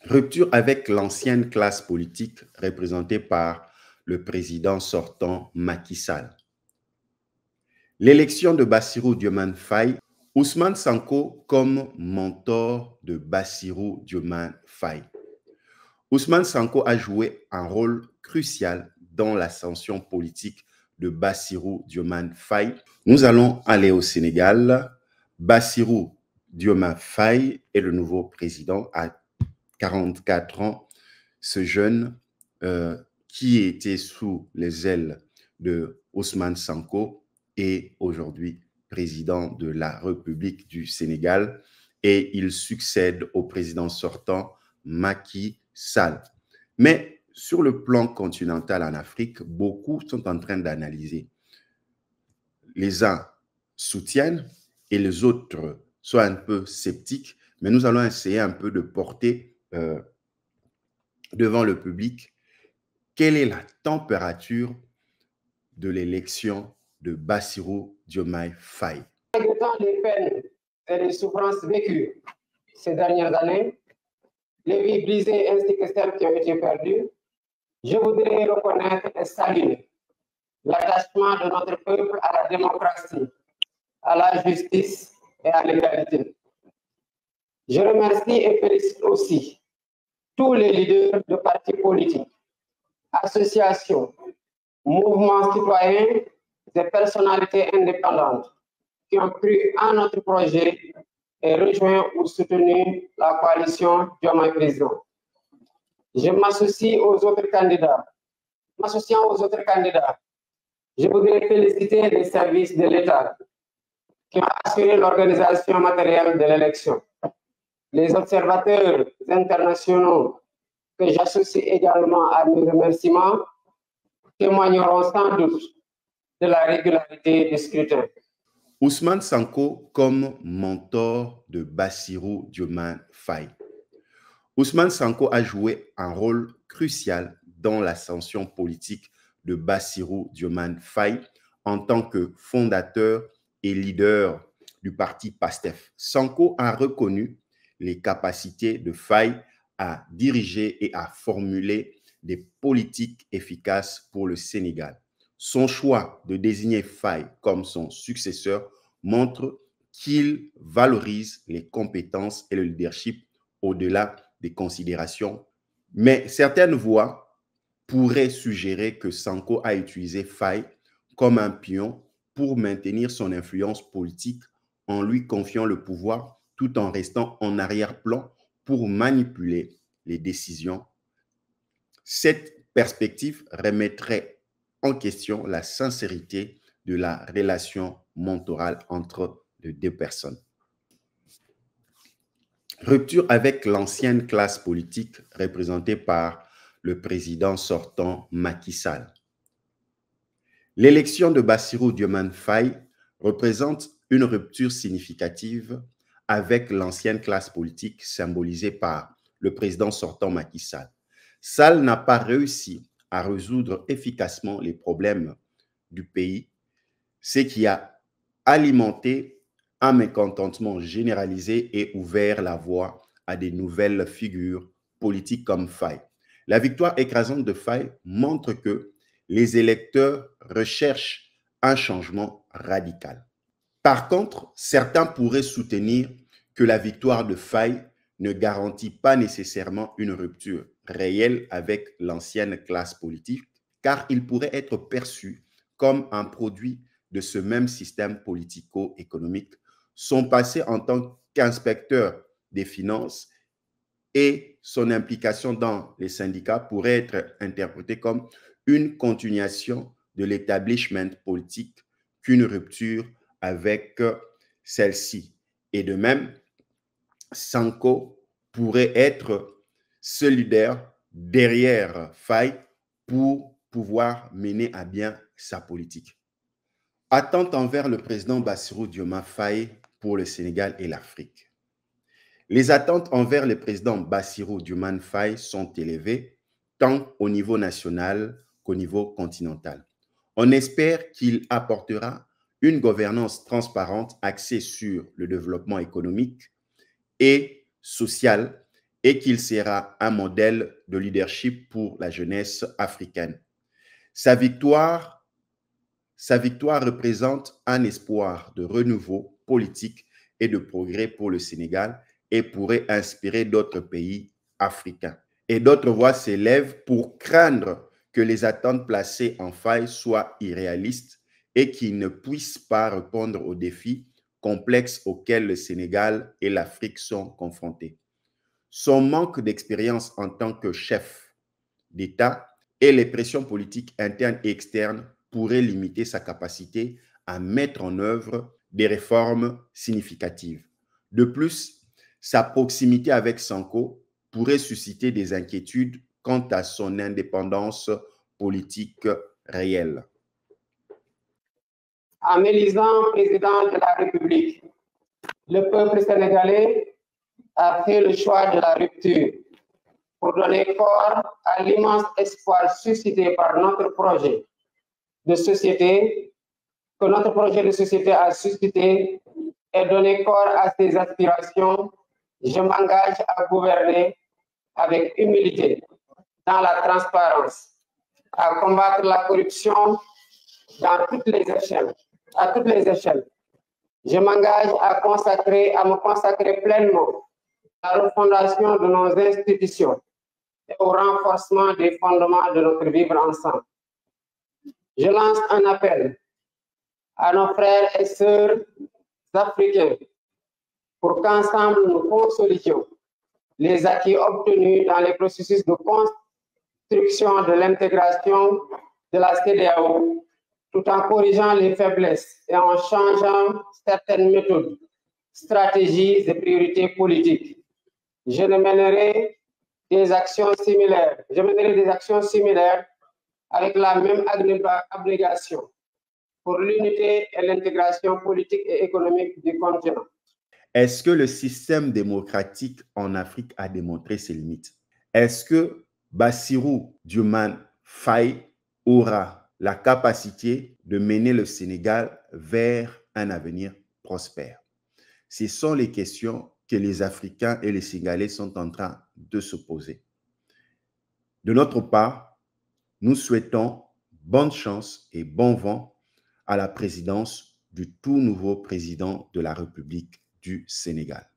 Rupture avec l'ancienne classe politique représentée par le président sortant Macky Sall. L'élection de Bassirou Diomaye Faye, Ousmane Sonko comme mentor de Bassirou Diomaye Faye. Ousmane Sonko a joué un rôle crucial dans l'ascension politique de Bassirou Diomaye Faye. Nous allons aller au Sénégal. Bassirou Diomaye Faye est le nouveau président à 44 ans. Ce jeune qui était sous les ailes de Ousmane Sonko est aujourd'hui président de la République du Sénégal et il succède au président sortant Macky Sall. Mais sur le plan continental en Afrique, beaucoup sont en train d'analyser. Les uns soutiennent et les autres sont un peu sceptiques, mais nous allons essayer un peu de porter devant le public quelle est la température de l'élection de Bassirou Diomaye Faye. Regrettant les peines et les souffrances vécues ces dernières années, les vies brisées ainsi que celles qui ont été perdues, je voudrais reconnaître et saluer l'attachement de notre peuple à la démocratie, à la justice et à l'égalité. Je remercie et félicite aussi tous les leaders de partis politiques, associations, mouvements citoyens et personnalités indépendantes qui ont cru en notre projet et rejoint ou soutenu la coalition Diomaye Président. Je m'associe aux autres candidats. M'associant aux autres candidats, je voudrais féliciter les services de l'État qui ont assuré l'organisation matérielle de l'élection. Les observateurs internationaux que j'associe également à mes remerciements témoigneront sans doute de la régularité du scrutin. Ousmane Sonko comme mentor de Bassirou Diomaye Faye. Ousmane Sonko a joué un rôle crucial dans l'ascension politique de Bassirou Diomaye Faye en tant que fondateur et leader du parti PASTEF. Sonko a reconnu les capacités de Faye à diriger et à formuler des politiques efficaces pour le Sénégal. Son choix de désigner Faye comme son successeur montre qu'il valorise les compétences et le leadership au-delà des considérations. Mais certaines voix pourraient suggérer que Sonko a utilisé Faye comme un pion pour maintenir son influence politique en lui confiant le pouvoir tout en restant en arrière-plan pour manipuler les décisions. Cette perspective remettrait en question la sincérité de la relation mentorale entre les deux personnes. Rupture avec l'ancienne classe politique représentée par le président sortant Macky Sall. L'élection de Bassirou Diomaye Faye représente une rupture significative avec l'ancienne classe politique symbolisée par le président sortant Macky Sall. Sall n'a pas réussi à résoudre efficacement les problèmes du pays, ce qui a alimenté un mécontentement généralisé et ouvert la voie à des nouvelles figures politiques comme Faye. La victoire écrasante de Faye montre que les électeurs recherchent un changement radical. Par contre, certains pourraient soutenir que la victoire de Faye ne garantit pas nécessairement une rupture réelle avec l'ancienne classe politique, car il pourrait être perçu comme un produit de ce même système politico-économique. Son passé en tant qu'inspecteur des finances et son implication dans les syndicats pourrait être interprété comme une continuation de l'établissement politique qu'une rupture avec celle-ci. Et de même, Sonko pourrait être ce leader derrière Faye pour pouvoir mener à bien sa politique. Attente envers le président Bassirou Diomaye Faye pour le Sénégal et l'Afrique. Les attentes envers le président Bassirou Diomaye Faye sont élevées, tant au niveau national qu'au niveau continental. On espère qu'il apportera une gouvernance transparente axée sur le développement économique et social et qu'il sera un modèle de leadership pour la jeunesse africaine. Sa victoire représente un espoir de renouveau politique et de progrès pour le Sénégal et pourrait inspirer d'autres pays africains. Et d'autres voix s'élèvent pour craindre que les attentes placées en faille soient irréalistes et qu'ils ne puissent pas répondre aux défis complexes auxquels le Sénégal et l'Afrique sont confrontés. Son manque d'expérience en tant que chef d'État et les pressions politiques internes et externes pourraient limiter sa capacité à mettre en œuvre des réformes significatives. De plus, sa proximité avec Sanko pourrait susciter des inquiétudes quant à son indépendance politique réelle. En m'élisant président de la République, le peuple sénégalais a fait le choix de la rupture pour donner corps à l'immense espoir suscité par notre projet de société, que notre projet de société a suscité et donner corps à ses aspirations. Je m'engage à gouverner avec humilité, dans la transparence, à combattre la corruption dans toutes les échelles, à toutes les échelles. Je m'engage à me consacrer pleinement à la refondation de nos institutions et au renforcement des fondements de notre vivre ensemble. Je lance un appel à nos frères et sœurs africains pour qu'ensemble nous consolidions les acquis obtenus dans les processus de construction de l'intégration de la CEDEAO, tout en corrigeant les faiblesses et en changeant certaines méthodes, stratégies et priorités politiques. Je mènerai des actions similaires avec la même abnégation pour l'unité et l'intégration politique et économique du continent. Est-ce que le système démocratique en Afrique a démontré ses limites? Est-ce que Bassirou Diomaye Faye aura la capacité de mener le Sénégal vers un avenir prospère? Ce sont les questions que les Africains et les Sénégalais sont en train de se poser. De notre part, nous souhaitons bonne chance et bon vent à la présidence du tout nouveau président de la République du Sénégal.